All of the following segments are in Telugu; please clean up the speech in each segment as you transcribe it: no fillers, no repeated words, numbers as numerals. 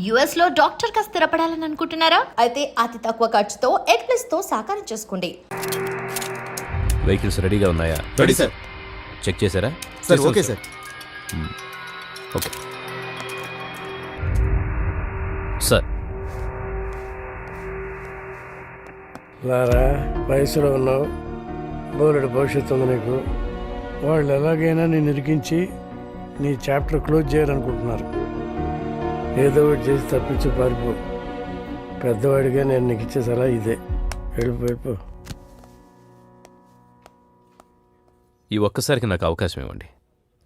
యుఎస్ లో డాక్టర్ గా స్థిరపడాలని అనుకుంటున్నారా? అయితే అతి తక్కువ ఖర్చుతో ఎగ్ప్లస్ తో సాకారం చేసుకోండి. వెహికల్స్ రెడీగా ఉన్నాయా? Ready sir. చెక్ చేశారా? Sir okay sir. Okay sir. Lara, వయసులో ఉన్నావు, బోలెడు భవిష్యత్తు ఉంది నీకు. వాళ్ళు ఎలాగైనా నేను ఇరికించి నీ చాప్టర్ క్లోజ్ చేయాలనుకుంటున్నారు. ఏదో ఒకటి చేసి తప్పించి పారిపో. పెద్దవాడిగా నేను నీకు ఇచ్చే సలహా ఇదే. వెళ్ళిపో. ఈ ఒక్కసారికి నాకు అవకాశం ఇవ్వండి,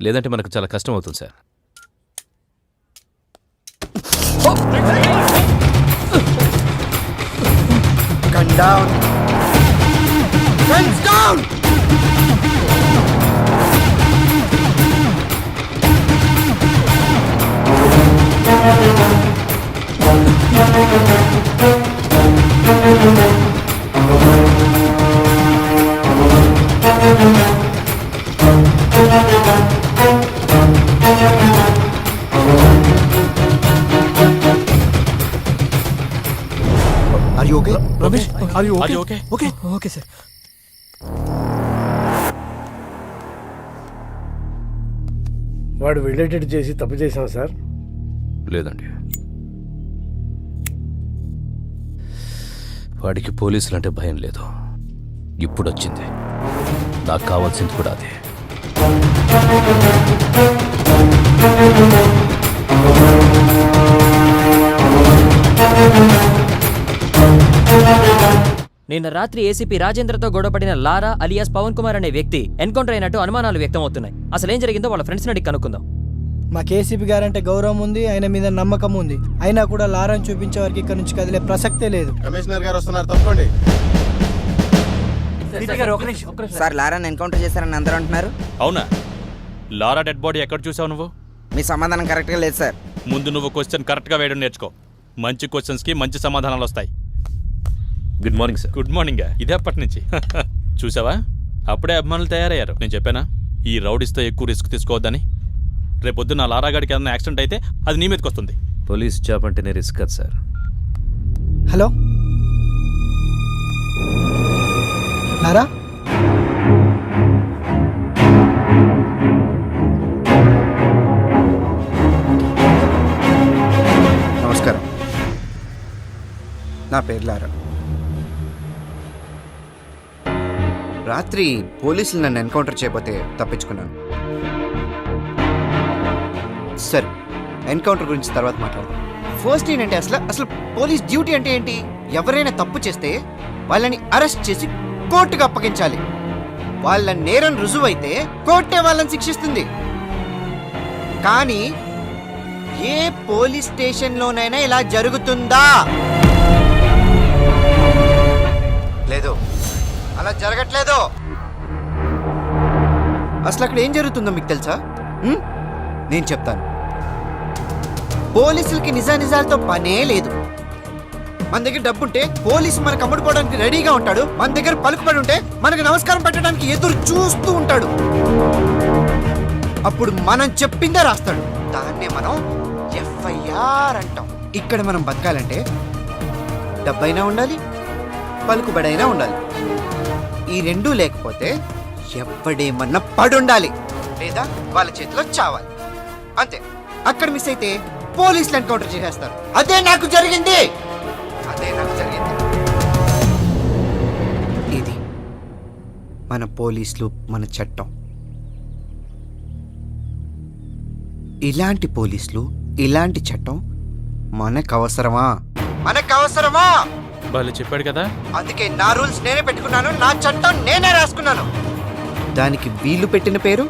లేదంటే మనకు చాలా కష్టం అవుతుంది sir. Gun down. Guns down. Are you okay? Ramesh, are you okay? Okay. Okay, sir. వాడు వెళ్ళేటట్టు చేసి తప్పు చేశాం సార్. లేదండి, వాడికి పోలీసులు అంటే భయం లేదు. ఇప్పుడు వచ్చింది, నాకు కావాల్సింది కూడా అదే. నిన్న రాత్రి ఏసీపీ రాజేంద్రతో గొడవపడిన లారా అలియాస్ పవన్ కుమార్ అనే వ్యక్తి ఎన్కౌంటర్ అయినట్టు అనుమానాలు వ్యక్తం అవుతున్నాయి. అసలు ఏం జరిగిందో వాళ్ళ ఫ్రెండ్స్ అడిగి కనుక్కుందాం. మా కేసీపీ గారంటే గౌరవం ఉంది, ఆయన మీద నమ్మకం ఉంది. అయినా కూడా లారాను చూపించే వారికి ఇక్కడ నుంచి కదిలే ప్రసక్తే లేదు. కమిషనర్ గారు వస్తున్నారు, తప్పండి. సార్, లారాని ఎన్కౌంటర్ చేశారని అందరూ అంటున్నారు. అవునా? లారా డెడ్ బాడీ ఎక్కడ చూసావు నువ్వు? మీ సమాధానం కరెక్ట్గా లేదు సార్. ముందు నువ్వు క్వశ్చన్ కరెక్ట్గా వేయడం నేర్చుకో. మంచి క్వశ్చన్స్కి మంచి సమాధానాలు వస్తాయి. Good morning sir. Good morning. ఇదే అప్పటి నుంచి చూసావా, అప్పుడే అభిమానులు తయారయ్యారు. నేను చెప్పానా ఈ రౌడీస్తో ఎక్కువ రిస్క్ తీసుకోవద్దని? రేపొద్దు నా లారాగాడికి ఏదైనా యాక్సిడెంట్ అయితే అది నీ మీదకి వస్తుంది. పోలీస్ జాబ్ అంటేనే రిస్క్ కదా సార్. హలో లారా, నమస్కారం, నా పేరు లారా. రాత్రి పోలీసులు నన్ను ఎన్కౌంటర్ చేయబోతే తప్పించుకున్నాను. సరే, ఎన్కౌంటర్ గురించి తర్వాత మాట్లాడదాం. ఫస్ట్ ఏంటంటే అసలు పోలీస్ డ్యూటీ అంటే ఏంటి? ఎవరైనా తప్పు చేస్తే వాళ్ళని అరెస్ట్ చేసి కోర్టుకు అప్పగించాలి. వాళ్ళ నేరం రుజువైతే కోర్టే వాళ్ళని శిక్షిస్తుంది. కానీ ఏ పోలీస్ స్టేషన్లోనైనా ఇలా జరుగుతుందా? లేదు, అలా జరగట్లేదు. అసలు అక్కడ ఏం జరుగుతుందో మీకు తెలుసా? నేను చెప్తాను. పోలీసులకి నిజాలతో పనే లేదు. మన దగ్గర డబ్బుంటే పోలీసు మనకు అమ్ముడుపోవడానికి రెడీగా ఉంటాడు. మన దగ్గర పలుకుబడి ఉంటే మనకు నమస్కారం పెట్టడానికి ఎదురు చూస్తూ ఉంటాడు. అప్పుడు మనం చెప్పిందే రాస్తాడు. దాన్నే మనం ఎఫ్ఐఆర్ అంటాం. ఇక్కడ మనం బతకాలంటే డబ్బైనా ఉండాలి, పలుకుబడైనా ఉండాలి. ఈ రెండూ లేకపోతే ఎవ్వడేమన్నా పడుండాలి, లేదా వాళ్ళ చేతిలో చావాలి. అంతే. అక్కడ మిస్ అయితే పోలీసులు ఎన్కౌంటర్ చేసేస్తారు. అదే నాకు జరిగింది. ఇది మన పోలీసులు, మన చట్టం. ఇలాంటి పోలీసులు, ఇలాంటి చట్టం మనకు అవసరమా? వాళ్ళు చెప్పాడు కదా, అందుకే నా రూల్స్ నేనే పెట్టుకున్నాను, నా చట్టం నేనే రాసుకున్నాను. దానికి వీళ్ళు పెట్టిన పేరు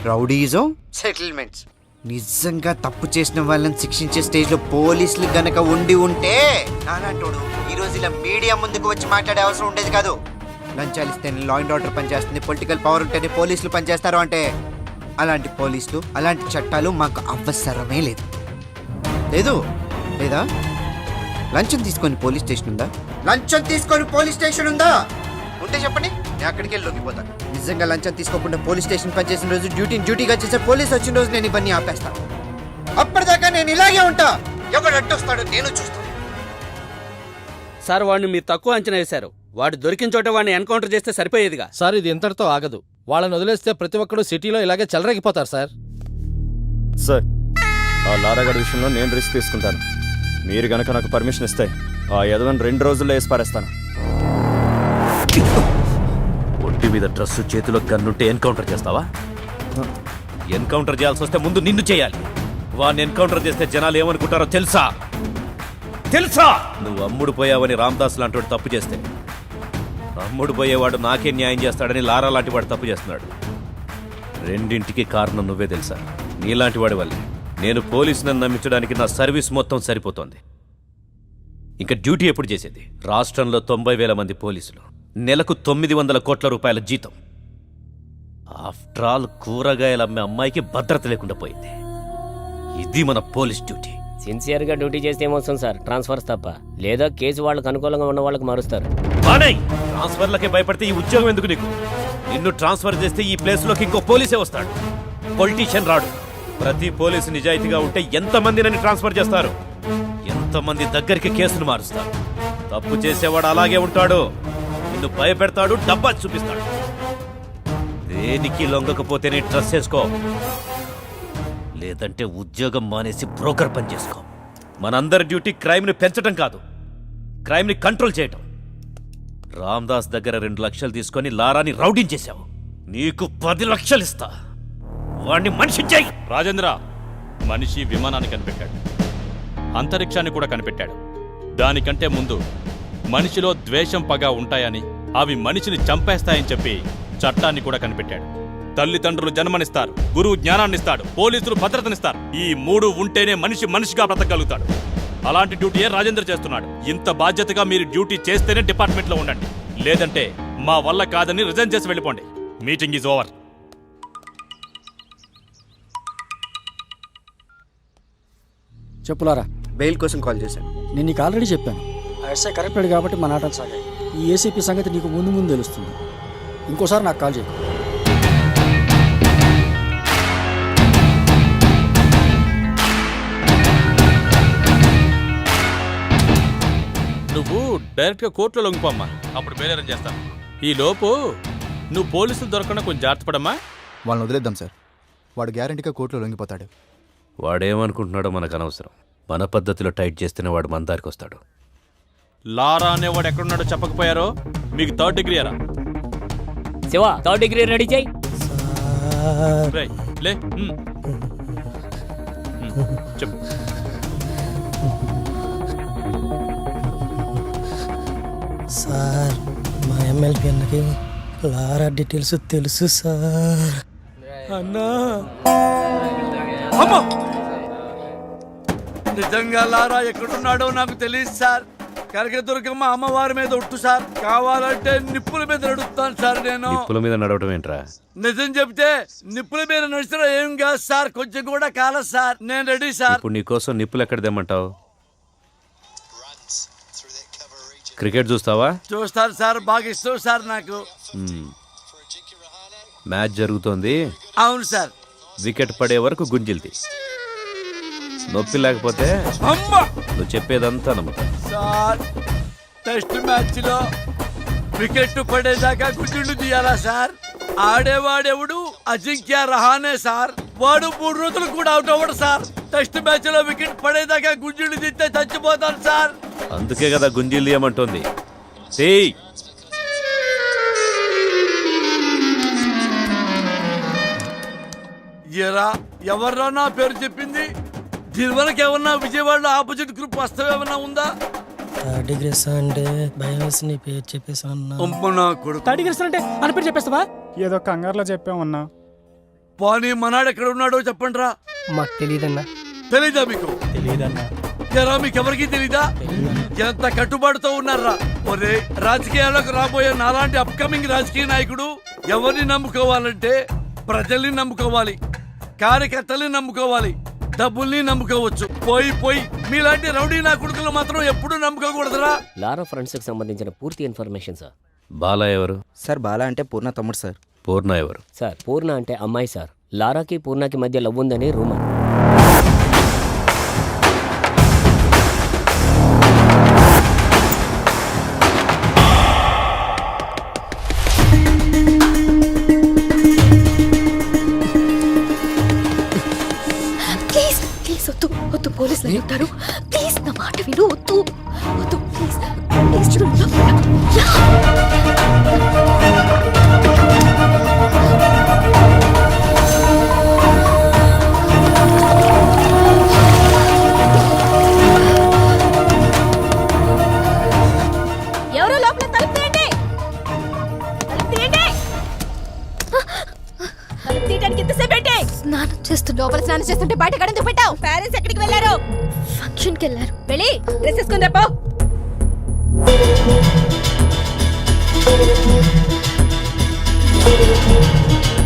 రౌడీజం సెటిల్మెంట్స్. నిజంగా తప్పు చేసిన వాళ్ళని శిక్షించే స్టేజ్ లో పోలీసులు గనక ఉండి ఉంటే నానంటోడు ఈ రోజు ఇలా మీడియా ముందుకు వచ్చి మాట్లాడే అవసరం ఉండేది కాదు. లంచాలు ఇస్తేనే లా అండ్ ఆర్డర్ పనిచేస్తుంది, పొలిటికల్ పవర్ ఉంటేనే పోలీసులు పనిచేస్తారు అంటే అలాంటి పోలీసులు, అలాంటి చట్టాలు మాకు అవసరమే లేదు. లేదా? లంచం తీసుకొని పోలీస్ స్టేషన్ ఉందా? ఉంటే చెప్పండి, నేను అక్కడికి వెళ్ళి లొంగిపోతాను. నిజంగా లంచం తీసుకోకుండా పోలీస్ స్టేషన్ పనిచేసిన రోజు, డ్యూటీగా చేసే పోలీస్ వచ్చిన రోజు నేను ఇవన్నీ ఆపేస్తాను. అప్పటిదాకా నేను ఇలాగే ఉంటా. ఎవడు అడ్డొస్తాడో నేను చూస్తాను. సార్ వాడిని మీరు తక్కువ అంచనా వేశారు. వాడు దొరికిన చోట వాడిని ఎన్కౌంటర్ చేస్తే సరిపోయేదిగా. సార్ ఇది ఇంతటితో ఆగదు. వాళ్ళని వదిలేస్తే ప్రతి ఒక్కడు సిటీలో ఇలాగే చెలరేగిపోతారు సార్. సార్ ఆ లారాగడ్ విషయంలో నేను రిస్క్ తీసుకుంటాను. మీరు గనక నాకు పర్మిషన్ ఇస్తే ఆ యదవని 2 రోజుల్లో వేసి పారేస్తాను. ఒంటి మీద డ్రస్సు చేతిలో గన్నుంటే ఎన్కౌంటర్ చేస్తావా? ఎన్కౌంటర్ చేయాల్సి వస్తే ముందు నిన్ను చేయాలి. వాడిని ఎన్కౌంటర్ చేస్తే జనాలు ఏమనుకుంటారో తెలుసా? నువ్వు అమ్ముడు పోయావని రామ్దాస్ లాంటి వాడు తప్పు చేస్తే అమ్ముడు పోయేవాడు నాకే న్యాయం చేస్తాడని లారా లాంటి వాడు తప్పు చేస్తున్నాడు. రెండింటికి కారణం నువ్వే తెలుసా? నీలాంటి వాడి వల్లే నేను పోలీసులను నమ్మించడానికి నా సర్వీస్ మొత్తం సరిపోతోంది. ఇంకా డ్యూటీ ఎప్పుడు చేసేది? రాష్ట్రంలో 90,000 మంది పోలీసులు, నెలకు 900 కోట్ల రూపాయల జీతం. ఆఫ్టర్ ఆల్ కూరగాయలు అమ్మే అమ్మాయికి భద్రత లేకుండా పోయింది. ఇది మన పోలీస్ డ్యూటీ. సిన్సియర్గా డ్యూటీ చేస్తే ఏమొస్తుంది సార్? ట్రాన్స్ఫర్స్ తప్ప. లేదా కేసు వాళ్ళకి అనుకూలంగా ఉన్న వాళ్ళకి మారుస్తారు. ట్రాన్స్ఫర్లకే భయపడితే ఈ ఉద్యోగం ఎందుకు నీకు? నిన్ను ట్రాన్స్ఫర్ చేస్తే ఈ ప్లేస్లోకి ఇంకో పోలీసే వస్తాడు, పొలిటీషియన్ రాడు. ప్రతి పోలీసు నిజాయితీగా ఉంటే ఎంతమంది నన్ను ట్రాన్స్ఫర్ చేస్తారు? ఎంతమంది దగ్గరికి కేసులు మారుస్తారు? తప్పు చేసేవాడు అలాగే ఉంటాడు. నిన్ను భయపెడతాడు, డబ్బా చూపిస్తాడు. దేనికి లొంగకపోతే నీ డ్రెస్ వేసుకో, లేదంటే ఉద్యోగం మానేసి బ్రోకర్ పని చేసుకో. మనందరి డ్యూటీ క్రైమ్ని పెంచడం కాదు, క్రైమ్ని కంట్రోల్ చేయటం. రామ్దాస్ దగ్గర 2 లక్షలు తీసుకొని లారాని రౌడించేశావు. నీకు 10 లక్షలు ఇస్తా. వాణ్ణి మనిషి చేయి. రాజేంద్ర, మనిషి విమానాన్ని కనిపెట్టాడు, అంతరిక్షాన్ని కూడా కనిపెట్టాడు. దానికంటే ముందు మనిషిలో ద్వేషం, పగ ఉంటాయని, అవి మనిషిని చంపేస్తాయని చెప్పి చట్టాన్ని కూడా కనిపెట్టాడు. తల్లిదండ్రులు జన్మనిస్తారు, గురువు జ్ఞానాన్నిస్తాడు, పోలీసులు భద్రతనిస్తారు. ఈ 3 ఉంటేనే మనిషి మనిషిగా బ్రతకగలుగుతాడు. అలాంటి డ్యూటీయే రాజేంద్ర చేస్తున్నాడు. ఇంత బాధ్యతగా మీరు డ్యూటీ చేస్తేనే డిపార్ట్మెంట్లో ఉండండి, లేదంటే మా వల్ల కాదని రిజైన్ చేసి వెళ్ళిపోండి. Meeting is over. చెప్పులారా, బెయిల్ కోసం కాల్ చేశాను. నేను నీకు ఆల్రెడీ చెప్పాను. ఆ ఎస్ఐ కరెక్టెడ్ కాబట్టి మన ఆటలు సాగాయి. ఈ ఏసీపీ సంగతి నీకు ముందు తెలుస్తుంది. ఇంకోసారి నాకు కాల్ చేయి. నువ్వు డైరెక్ట్గా కోర్టులో లొంగిపోమ్మా, అప్పుడు బెయిల్ అరేంజ్ చేస్తాను. ఈ లోపు నువ్వు పోలీసులు దొరకకుండా కొంచెం జాగ్రత్త పడమ్మా. వాళ్ళని వదిలేద్దాం సార్. వాడు గ్యారంటీగా కోర్టులో లొంగిపోతాడు. వాడేమనుకుంటున్నాడో మనకు అనవసరం. మన పద్ధతిలో టైట్ చేస్తేనే వాడు మన దారికి వస్తాడు. లారా అనేవాడు ఎక్కడున్నాడో చెప్పకపోయారో మీకు 3rd డిగ్రీ అరా? శివ, 3rd డిగ్రీ రెడీ చేయి. రేయ్, లే. చెప్పు. సార్, మా ఎమ్మెల్యే అన్నకి లారా డీటెయిల్స్ తెలుసు సార్. అన్నా నిజంగా లారా ఎక్కడున్నాడో నాకు తెలియదు సార్. కనకదుర్గమ్మ అమ్మవారి మీద ఒట్టు సార్. కావాలంటే నిప్పుల మీద నడుపుతాను సార్. నేను నిప్పుల మీద నడవటం ఏంట్రా? నిజం చెప్తే నిప్పుల మీద నడిచినా ఏం కాదు సార్. కొంచెం కూడా కాలేదు సార్. నేను రెడీ సార్. ఇప్పుడు నీకోసం నిప్పులు ఎక్కడ తెమ్మంటావు? క్రికెట్ చూస్తావా? చూస్తారు సార్, బాగా ఇష్టం సార్ నాకు. మ్యాచ్ జరుగుతోంది. అవును సార్. వికెట్ పడే వరకు గుంజిల్ది. నొప్పి లేకపోతే నువ్వు చెప్పేదంతా నమ్ముతా. సార్, టెస్ట్ మ్యాచ్ లో వికెట్ పడేదాకా గుడ్డు తీయాలా సార్? ఆడేవాడెవడు? అజింక్య రహానే సార్. వాడు 3 రోజులు కూడా అవుట్ అవ్వడు సార్. టెస్ట్ మ్యాచ్ లో వికెట్ పడేదాకా గుంజుడు తీస్తే చచ్చిపోతాను సార్. అందుకే కదా గుంజీలు తీయమంటోంది. ఎరా, ఎవర్రా నా పేరు చెప్పింది? దీని వరకు ఏమన్నా విజయవాడలో ఆపోజిట్ గ్రూప్ వస్తావు ఏమన్నా ఉందా? డిగ్రీ అంటే భయం వేసి నీ పేరు చెప్పేసాను. అంటే మన పేరు చెప్పేస్తావా? ఏదో కంగారులో చెప్పామన్నా. పోనీ మనాడు ఎక్కడ ఉన్నాడో చెప్పండి రా. మాకు తెలియదన్నా. తెలీదా మీకు? తెలియదన్నా. ఎరా, మీకెవరికి తెలీదా? ఎంత కట్టుబాటుతో ఉన్నారా? ఒరే, రాజకీయాలకు రాబోయే నాలాంటి అప్కమింగ్ రాజకీయ నాయకుడు ఎవరిని నమ్ముకోవాలంటే ప్రజల్ని నమ్ముకోవాలి, కార్యకర్తల్ని నమ్ముకోవాలి, డబ్బుల్ని నమ్ముకోవచ్చు. పోయి మీలాంటి రౌడీ నా కొడుకులు మాత్రం ఎప్పుడూ నమ్ముకోకూడదురా. లారా ఫ్రెండ్స్ కి సంబంధించిన పూర్తి ఇన్ఫర్మేషన్ సార్. బాలా ఎవరు? సార్ బాలా అంటే పూర్ణ తమ్ముడు సార్. పూర్ణ ఎవరు? సార్, పూర్ణ అంటే అమ్మాయి సార్. లారాకి పూర్ణకి మధ్య లవ్ ఉందని రూమర్. ఎవరు ఉంటారు? ప్లీజ్ నా మాట విను. వద్దు వద్దు ప్లీజ్ ప్లీజ్ చూడు. ఎవరో లోపల తలుపు తీయండి. తలుపు తీయండి. తలుపు తీయడానికి ఎంతసేపు ఏంటి? స్నానం చేస్తూ లోపల స్నానం చేస్తుంటే బయట కడెందుకు పెట్టావు? పేరెంట్స్ ఎక్కడికి వెళ్ళారు? ఫంక్షన్కి వెళ్ళారు. వెళ్ళి డ్రెస్ వేసుకుని రేపో.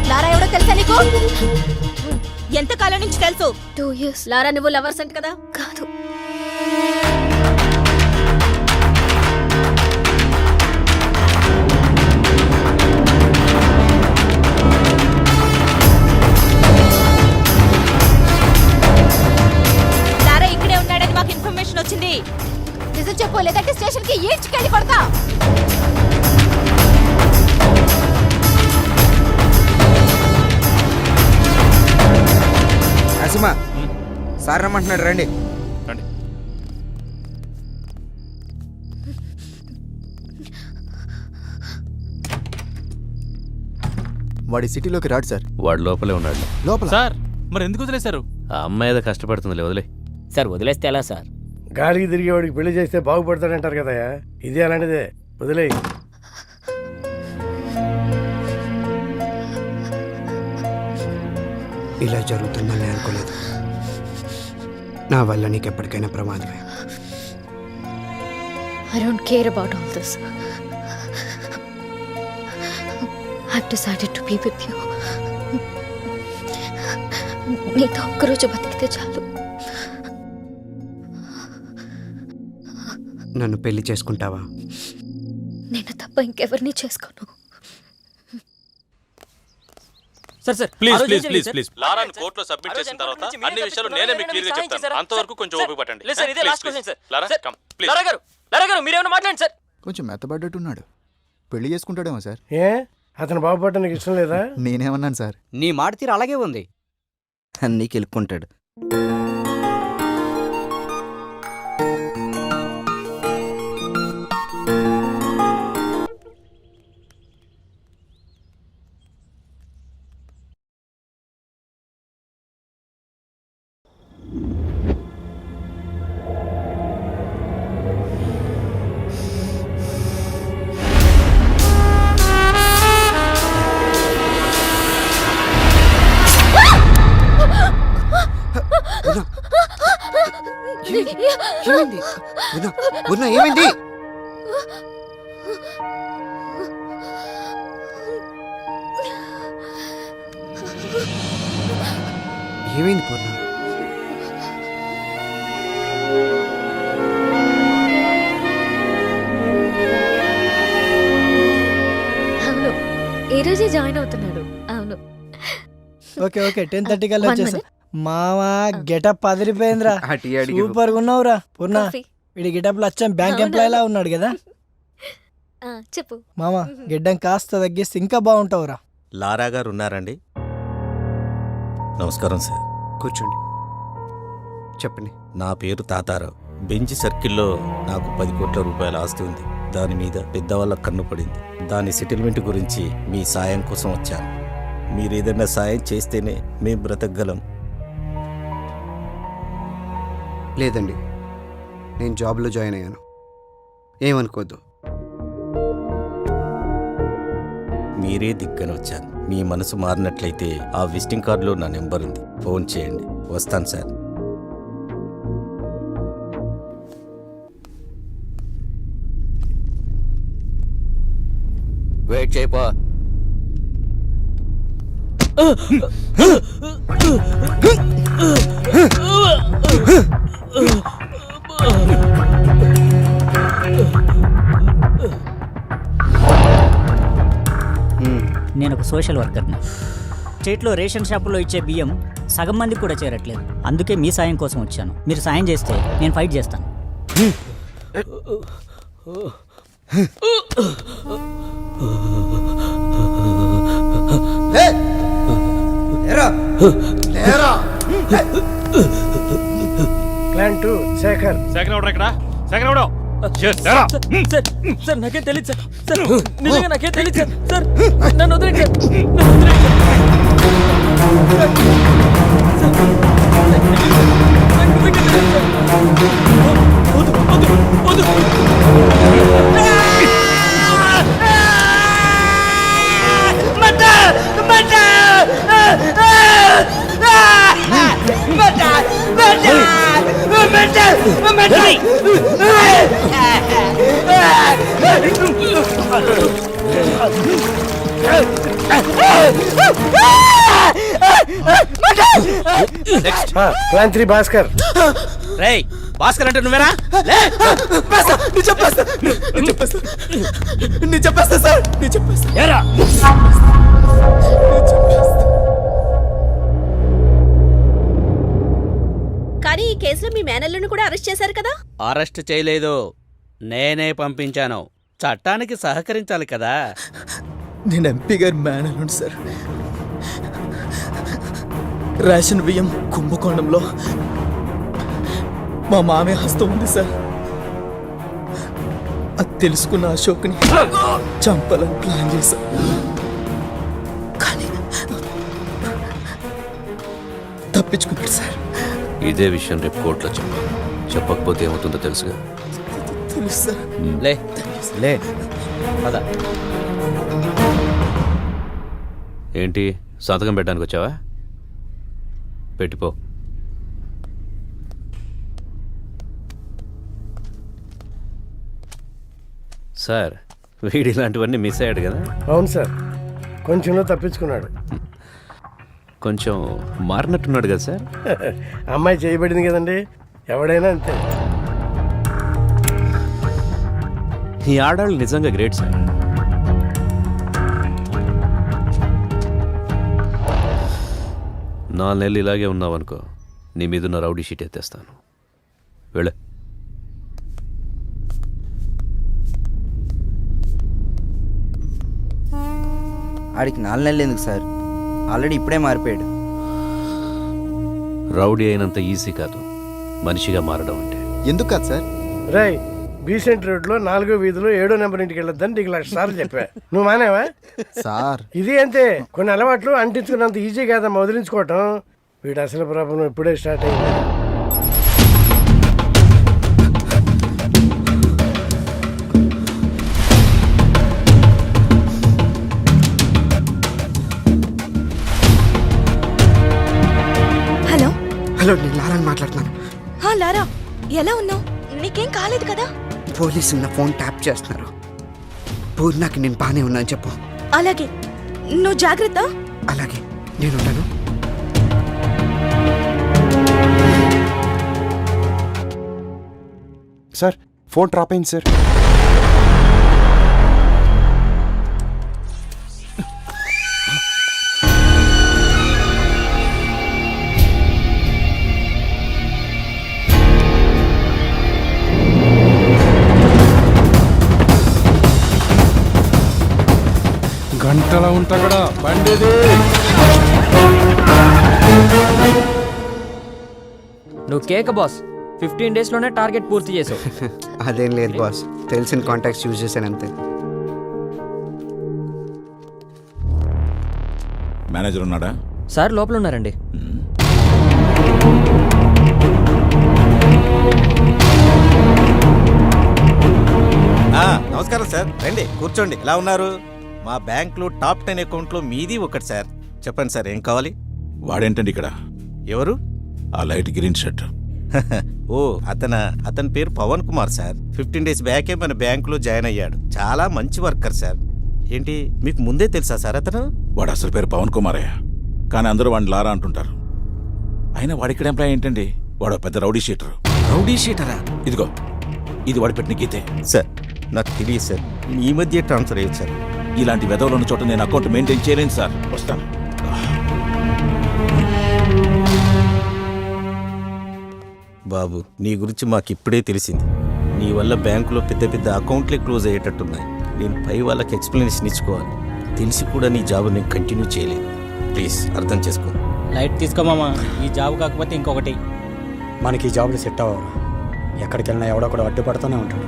లారా ఎవడో తెలుసా నీకు? ఎంత కాలం నుంచి తెలుసు? 2 years. లారా నువ్వు లవర్స్ అంట కదా? కాదు. లారా ఇక్కడే ఉన్నాడని మాకు ఇన్ఫర్మేషన్ వచ్చింది. నిజం చెప్పు, లేదంటే స్టేషన్ కి ఈడ్చుకెళ్ళి కొడతా. నరసింహ సార్ రమ్మంటున్నాడు, రండి. రండి. వాడి సిటీలోకి రాడు సార్. వాడు లోపలే ఉన్నాడు. లోపల సార్ మరి ఎందుకు వదిలేశారు? ఆ అమ్మాయి ఏదో కష్టపడుతుందిలే, వదిలే. సార్ వదిలేస్తే ఎలా సార్? గాలికి తిరిగేవాడికి పెళ్లి చేస్తే బాగుపడతాడంటారు కదా, ఇది అలాంటిదే. వదిలే. ఇలా జరుగుతుందని అనుకోలేదు. నా వల్ల నీకు ఎప్పటికైనా ప్రమాదమే. I don't care about all this. I've decided to be with you. నీతో ఒక్కరోజు బతికితే చాలు. నన్ను పెళ్లి చేసుకుంటావా? నేను తప్ప ఇంకెవరిని చేసుకోను. సార్ సార్ ప్లీజ్ ఆ రోజు ప్లీజ్ ఏం ప్లీజ్ జరిగింది ప్లీజ్ సార్? లారాను కోర్టులో సబ్మిట్ చేసిన తర్వాత అన్ని విషయాలు నేనే మీకు క్లియర్ గా చెప్తాను. అంతవరకు కొంచెం ఓపిక పట్టండి. లేదు సార్, ఇదే last question sir. Lara sir, come please. Lara గారు మీరేమైనా మాట్లాడండి సార్. కొంచెం మెత్తబడ్డట్టున్నాడు. పెళ్లి చేసుకుంటాడేమో సార్. ఏ అతను బాగుపడటానికి ఇష్టం లేదా? నేనేమన్నాను సార్? నీ మాట తీరు అలాగే ఉంది. అన్నీ కెలుక్కుంటాడు. ఏమైంది? ఉన్నా ఏమైంది? ఏమైంది పూర్ణ? అవును, ఈ రోజే జాయిన్ అవుతున్నాడు. అవును. ఓకే ఓకే 10:30 కల్లా వచ్చేస్తా. మావా గెటప్ అదిరిపోయిందిరా. సూపర్ గా ఉన్నావురా పూర్ణ. కాఫీ. వీడి గెటప్ లో వచ్చాం బ్యాంక్ ఎంప్లాయ్ లా ఉన్నాడు కదా. చెప్పు మామా గెడ్డం కాస్త తగ్గిస్తే ఇంకా బాగుంటావురా. లారా గారు ఉన్నారండి? నమస్కారం సార్. కూర్చోండి, చెప్పండి. నా పేరు తాతారావు. బెంచ్ సర్కిల్లో నాకు 10 కోట్ల రూపాయల ఆస్తి ఉంది. దాని మీద పెద్దవాళ్ళ కన్ను పడింది. దాని సెటిల్మెంట్ గురించి మీ సాయం కోసం వచ్చాను. మీరు ఏదైనా సాయం చేస్తేనే మేము బ్రతకగలం. లేదండి, నేను జాబ్లో జాయిన్ అయ్యాను, ఏమనుకోద్దు. మీరే దిగ్గని వచ్చాను. మీ మనసు మారినట్లయితే ఆ విజిటింగ్ కార్డులో నా నెంబర్ ఉంది, ఫోన్ చేయండి. వస్తాను సార్. వెయిట్ చేయపా. నేను ఒక సోషల్ వర్కర్ని. స్టేట్లో రేషన్ షాపులో ఇచ్చే బియ్యం సగం మందికి కూడా చేరట్లేదు. అందుకే మీ సాయం కోసం వచ్చాను. మీరు సాయం చేస్తే నేను ఫైట్ చేస్తాను. ప్లాన్ 2 శేఖర్. శేఖర్ ఎవడు ఇక్కడ? శేఖర్ ఎవడు? సార్ సార్ నాకేం తెలియదు సార్. సార్ నిజంగా నాకేం తెలియదు సార్. సార్ నన్ను వదిలేండి సార్. నన్ను వదిలేండి సార్. నాకు నిజంగా తెలియదు సార్. వద్దు. ప్లాన్ 3 భాస్కర్. రేయ్ భాస్కర్ అంటే నువ్వేనా? కానీ ఈ కేసులో మీ మేనల్లుని కూడా అరెస్ట్ చేశారు కదా? అరెస్ట్ చేయలేదు, నేనే పంపించాను. చట్టానికి సహకరించాలి కదా. నేను ఎంపీ గారి మేనల్లుండి సార్. రేషన్ బియ్యం కుంభకోణంలో మా మామయ్య హస్తం ఉంది సార్. అది తెలుసుకున్న అశోక్ని చంపాలని ప్లాన్ చేశా. కానీ తప్పించుకున్నాడు సార్. ఇదే విషయం రేపు కోర్టులో చెప్పకపోతే ఏమవుతుందో తెలుసుగా. తెలుసు సార్. లే పద. ఏంటి సంతకం పెట్టడానికి వచ్చావా? పెట్టిపో. సార్ వీడి ఇలాంటివన్నీ మిస్ అయ్యాడు కదా? అవును సార్, కొంచెంలో తప్పించుకున్నాడు. కొంచెం మారినట్టున్నాడు కదా సార్? అమ్మాయి చేయబడింది కదండి, ఎవడైనా అంతే. ఈ ఆడాళ్ళు నిజంగా గ్రేట్ సార్. నాలుగు నెలలు ఇలాగే ఉన్నావనుకో, నీ మీదున్న రౌడీ షీట్ ఎత్తేస్తాను. వెళ్ళే. ఆడికి 4 నెలలు ఎందుకు సార్? ఆల్రెడీ ఇప్పుడే మారిపోయాడు. రౌడీ అయినంత ఈజీ కాదు మనిషిగా మారడం అంటే. ఎందుకు కాదు సార్? రేయ్, బీసెంట్ రోడ్లో 4వ వీధిలో 7వ నెంబర్ ఇంటికి వెళ్ళొద్దని నీకు 1,00,000 సార్లు చెప్పా. నువ్వు మానేవా సార్? ఇది అంతే, కొన్ని అలవాట్లు అంటించుకున్నంత ఈజీ కాదమ్మా వదిలించుకోవటం. వీడు అసలు ప్రాబ్లం ఇప్పుడే స్టార్ట్ అయింది. హలో హలో, నేను లారాని మాట్లాడుతున్నాను. లారా, ఎలా ఉన్నావు? నీకేం కాలేదు కదా? పోలీసులు నా ఫోన్ ట్యాప్ చేస్తున్నారు. పూర్ణకి నేను బానే ఉన్నాను చెప్పు. అలాగే, నువ్వు జాగ్రత్త. అలాగే, నేను ఉంటాను. సార్ ఫోన్ డ్రాప్ అయింది సార్. గంటలా ఉంటా కూడా బండిది. నువ్వు కేక బాస్. 15 డేస్లోనే టార్గెట్ పూర్తి చేసావు. అదేం లేదు బాస్, తెలిసిన కాంటాక్ట్స్ యూజ్ చేశాను అంతే. మేనేజర్ ఉన్నాడా? సార్ లోపల ఉన్నారండి. నమస్కారం సార్, రండి కూర్చోండి. ఎలా ఉన్నారు? మా బ్యాంక్లో టాప్ 10 అకౌంట్లో మీది ఒకటి సార్. చెప్పండి సార్, ఏం కావాలి? వాడేంటండి ఇక్కడ? ఎవరు? ఆ లైట్ గ్రీన్ షర్ట్. ఓ, అతని పేరు పవన్ కుమార్ సార్. 15 డేస్ బ్యాకే మన బ్యాంకులో జాయిన్ అయ్యాడు. చాలా మంచి వర్కర్ సార్. ఏంటి, మీకు ముందే తెలుసా సార్ అతను? వాడు అసలు పేరు పవన్ కుమారయ్య, కానీ అందరూ వాడిని లారా అంటుంటారు. అయినా వాడిక్కడ ఎంప్లాయ్ ఏంటండి? వాడు పెద్ద రౌడీ షీటరు. రౌడీ షీటరా? ఇదిగో, ఇది వాడి పెట్టిన గీతే. సార్ నాకు తెలియదు సార్, ఈ మధ్య ట్రాన్స్ఫర్ అయ్యింది సార్. ఇలాంటి వెధవలు ఉన్న చోట నేను అకౌంట్ మెయింటైన్ చేయలేను సార్. వస్తాను. బాబు, నీ గురించి మాకు ఇప్పుడే తెలిసింది. నీ వల్ల బ్యాంకులో పెద్ద పెద్ద అకౌంట్లే క్లోజ్ అయ్యేటట్టున్నాయి. నేను పై వాళ్ళకి ఎక్స్ప్లెనేషన్ ఇచ్చుకోవాలి. తెలిసి కూడా నీ జాబ్ నేను కంటిన్యూ చేయలేదు. ప్లీజ్ అర్థం చేసుకో. లైట్ తీసుకోమామా, ఈ జాబ్ కాకపోతే ఇంకొకటి. మనకి ఈ జాబ్లు సెట్ అవ్వరు. ఎక్కడికి వెళ్ళినా ఎవడో కూడా అడ్డుపడుతూనే ఉంటాడు.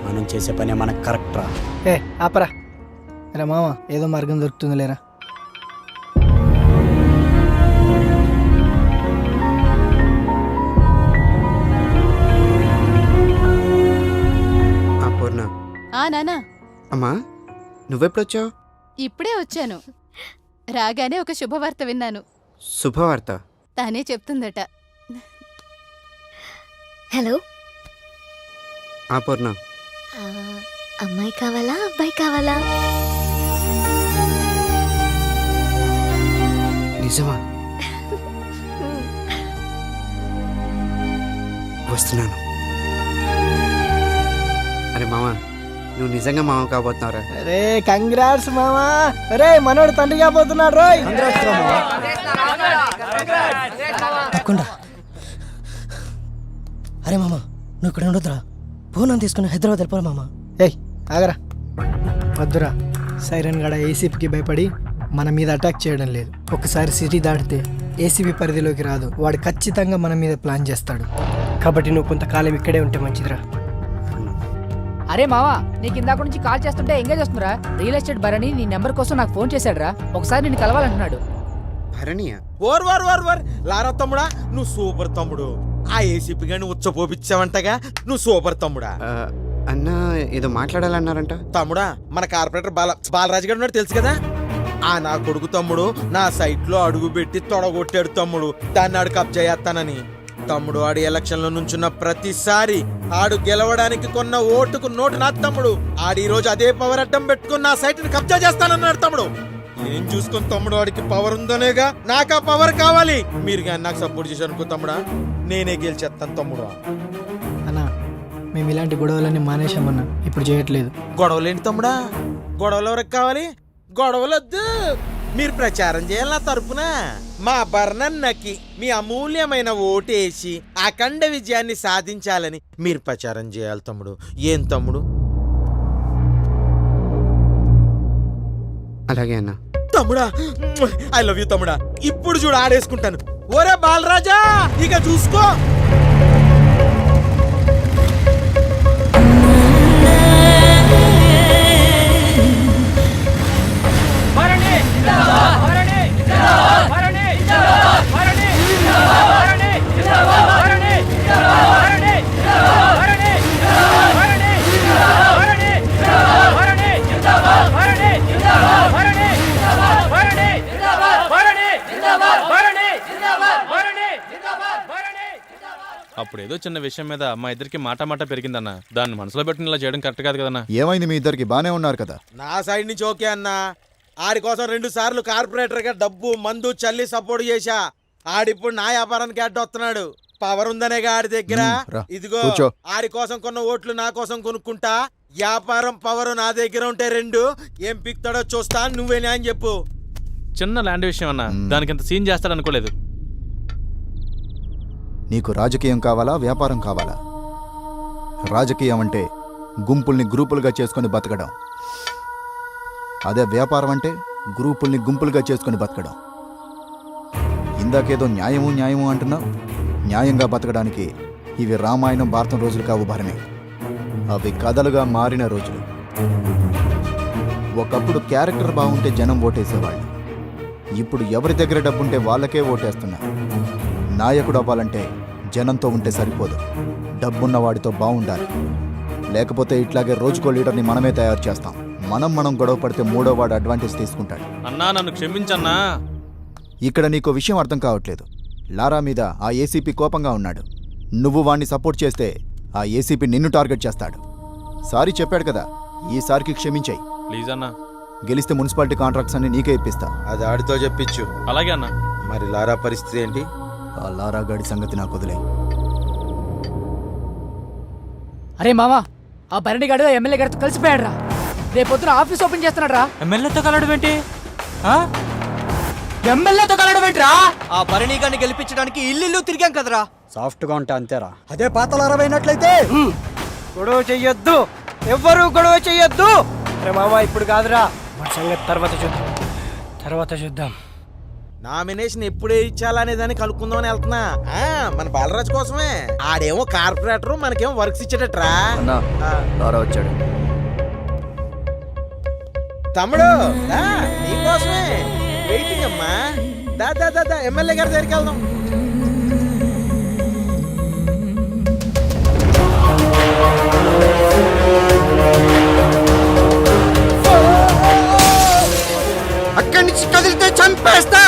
మనం చేసే పని మనకు కరెక్ట్ రా. ఏ ఆపరా. అరే మామ, ఏదో మార్గం దొరుకుతుంది లేరా. పూర్ణ. నానా అమ్మా, నువ్వెప్పుడొచ్చావు? ఇప్పుడే వచ్చాను. రాగానే ఒక శుభవార్త విన్నాను. శుభవార్త? తానే చెప్తుందట. హలో, పూర్ణ. అమ్మాయి కావాలా అబ్బాయి కావాలా? నిజమా? వస్తున్నాను. అరే మామ, నువ్వు నిజంగా మామ కాబోతున్నావురా? అరే కంగ్రాట్స్ మామా. అరే మనోడు తండ్రి కాబోతున్నాడు రోయ్. తప్పకుండా. అరే మామ, నువ్వు ఇక్కడ ఉండొద్దురా. పూనం తీసుకుని హైదరాబాద్ వెళ్ళిపోరా మామ. ఏయ్ ఆగరా. వద్దురా. సైరన్ గడ ఏసీపీకి భయపడి మన మీద అటాక్ చేయడం లేదు. ఒకసారి సిటీ దాటితే ఏసీపీ పరిధిలోకి రాదు. వాడు ఖచ్చితంగా మన మీద ప్లాన్ చేస్తాడు. కాబట్టి నువ్వు కొంతకాలం ఇక్కడే ఉంటే మంచిదిరా. అరే మావా, నీకు ఇందాక నుంచి కాల్ చేస్తుంటే ఎంగేజ్ వస్తుందిరా. రియల్ ఎస్టేట్ భరణి నీ నెంబర్ కోసం నాకు ఫోన్ చేశాడురా. ఒకసారి నిన్ను కలవాలంటున్నాడు. భరణియా? ఓర్ లారా తమ్ముడా, నువ్వు సూపర్ తమ్ముడు. ఆ ఏసీపీ గాని ఉచ్చపోపిచ్చావంటగా, నువ్వు సూపర్ తమ్ముడా. అన్న ఏదో మాట్లాడాలన్నారంట. తమ్ముడా, మన కార్పొరేటర్ బాలరాజు గారు ఉన్నాడు తెలుసు కదా. నా కొడుకు తమ్ముడు నా సైట్ లో అడుగు పెట్టి తొడగొట్టాడు తమ్ముడు. దాన్ని ఆడు కబ్జా చేస్తానని. తమ్ముడు ఆడు ఎలక్షన్ లో నుంచున్న ప్రతిసారి ఆడు గెలవడానికి కొన్న ఓటుకు నోటు నా తమ్ముడు. ఆడు ఈ రోజు అదే పవర్ అడ్డం పెట్టుకుని నా సైట్ ని కబ్జా చేస్తానన్నాడు తమ్ముడు. ఏం చూసుకుని తమ్ముడు, వాడికి పవర్ ఉందనేగా నాకు ఆ పవర్ కావాలి. మీరు కానీ నాకు సపోర్ట్ చేశారు అనుకో తమ్ముడా, నేనే గెలిచేస్తాను తమ్ముడు. అన్నా, మేము ఇలాంటి గొడవలన్నీ మానేశామన్నా. ఇప్పుడు చేయట్లేదు. గొడవలేంటి తమ్ముడా? గొడవలు ఎవరికి కావాలి? గొడవలొద్దు. మీరు ప్రచారం చేయాలి నా తరపున. మా బర్ణన్నకి మీ అమూల్యమైన ఓటేసి అఖండ విజయాన్ని సాధించాలని మీరు ప్రచారం చేయాలి తమ్ముడు. ఏం తమ్ముడు? అలాగే అన్న. తమ్ముడా, ఐ లవ్ యూ తమ్ముడా. ఇప్పుడు చూడు ఆడేసుకుంటాను. ఓరే బాలరాజా, ఇక చూసుకో. అప్పుడేదో చిన్న విషయం మీద మా ఇద్దరికి మాట పెరిగిందన్న. దాన్ని మనసులో పెట్టుకుని ఇలా చేయడం కరెక్ట్ కాదు కదన్నా. ఏమైంది? మీ ఇద్దరికి బానే ఉన్నారు కదా? నా సైడ్ నుంచి ఓకే అన్నా. ఆడి కోసం 2 సార్లు కార్పొరేటర్ గా డబ్బు మందు చల్లి సపోర్ట్ చేశా. ఆడిప్పుడు నా వ్యాపారానికి అడ్డొస్తున్నాడు. పవర్ ఉందనేగా ఆడి దగ్గర. ఇదిగో ఆడి కోసం కొన్న ఓట్లు నా కోసం కొనుక్కుంటా. వ్యాపారం పవర్ నా దగ్గర ఉంటే 2 ఏం పిక్తాడో చూస్తా. నువ్వే న్యాయం చెప్పు. చిన్న ల్యాండ్ విషయం అన్న, దానికి ఇంత సీన్ చేస్తాడు అనుకోలేదు. నీకు రాజకీయం కావాలా, వ్యాపారం కావాలా? రాజకీయం అంటే గుంపుల్ని గ్రూపులుగా చేసుకొని బతకడం. అదే వ్యాపారం అంటే గ్రూపుల్ని గుంపులుగా చేసుకొని బతకడం. ఇందాకేదో న్యాయము అంటున్నావు. న్యాయంగా బతకడానికి ఇవి రామాయణం భారతం రోజులు కావు భరణి. అవి కథలుగా మారిన రోజులు. ఒకప్పుడు క్యారెక్టర్ బాగుంటే జనం ఓటేసేవాళ్ళు. ఇప్పుడు ఎవరి దగ్గర డబ్బుంటే వాళ్ళకే ఓటేస్తున్నారు. నాయకుడు అవ్వాలంటే జనంతో ఉంటే సరిపోదు, డబ్బున్న వాడితో బాగుండాలి. లేకపోతే ఇట్లాగే రోజుకో లీడర్ని మనమే తయారు చేస్తాం. మనం గొడవ పడితే 3వ వాడు అడ్వాంటేజ్ తీసుకుంటాడు. అన్నా, నన్ను క్షమించన్నా. ఇక్కడ నీకో విషయం అర్థం కావట్లేదు. లారా మీద ఆ ఏసీపీ కోపంగా ఉన్నాడు. నువ్వు వాణ్ణి సపోర్ట్ చేస్తే ఆ ఏసీపీ నిన్ను టార్గెట్ చేస్తాడు. సారీ చెప్పాడు కదా, ఈసారికి క్షమించాయి ప్లీజ్ అన్నా. గెలిస్తే మున్సిపాలిటీ కాంట్రాక్ట్స్ అన్ని నీకే ఇప్పిస్తా. అది ఆడితో చెప్పించు. అలాగే అన్నా. మరి లారా పరిస్థితి ఏంటి? ఆ లారా గాడి సంగతి నాకు వదిలే. అరే మావా, ఆ భరణి గాడు ఎమ్మెల్యే గారితో కలిసిపోయాడు రా. రేపొద్దున ఆఫీస్ ఓపెన్ చేస్తున్నాడు రా. ఎమ్మెల్యేతో కలవడం ఏంటి? ఎమ్మెల్యేతో కలవడం ఏంట్రా? ఆ భరణి గారిని గెలిపించడానికి ఇల్లు తిరిగాం కదరా. సాఫ్ట్ గా ఉంటే అంతేరా. అదే పాతల 60 గొడవ చెయ్యొద్దు, ఎవ్వరూ గొడవ చెయ్యొద్దు. అరే మామ, ఇప్పుడు కాదురా, మన సంగతి తర్వాత చూద్దాం. నామినేషన్ ఎప్పుడే ఇచ్చాలనే దాన్ని కలుపుకుందామని వెళ్తున్నా మన బాలరాజు కోసమే. ఆడేమో కార్పొరేటర్, మనకేమో వర్క్స్ ఇచ్చేటట్రా. వచ్చాడు తమ్ముడు నీకోసమే వెయిటింగ్ అమ్మా. దా ఎమ్మెల్యే గారి దగ్గరికి వెళ్దాం. అక్కడి నుంచి కదిలితే చంపేస్తా.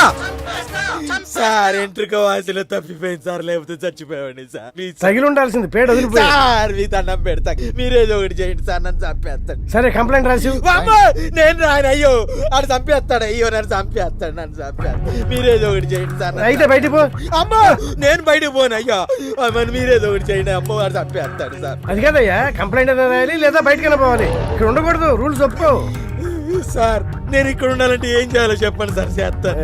సార్ ఎంట్రుక వాసిలో తప్పిపోయింది సార్, లేకపోతే చచ్చిపోయావండి సార్. తగిలి ఉండాల్సింది, పేడ వదిలిపోయి. సార్ మీ దండం పెడతా, మీరేదో ఒకటి చేయండి సార్, నన్ను చంపేస్తాడు. సరే కంప్లైంట్ రాసి. నేను రాను. అయ్యో ఆడు చంపేస్తాడు, అయ్యో నన్ను చంపేస్తాడు, నన్ను చంపేస్తాడు. మీరేదో ఒకటి చేయండి సార్. అయితే బయటికి పో. అమ్మా నేను బయటకు పోను. అయ్యా మరి మీరేదో ఒకటి చేయండి. అమ్మ వాడు చంపేస్తాడు సార్. అది కదయ్యా, కంప్లైంట్ ఏదో రాయాలి లేదా బయటకైనా పోవాలి. ఇక్కడ ఉండకూడదు, రూల్స్ ఒప్పుకో. సార్ నేను ఇక్కడ ఉండాలంటే ఏం చేయాలో చెప్పండి సార్, చేస్తాను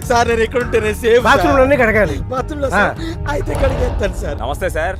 సార్. నేను ఇక్కడ ఉంటే నేను సేఫ్. బాత్రూమ్ లోనే కడగాలి. బాత్రూమ్ లో అయితే కడిగేస్తాను సార్. నమస్తే సార్.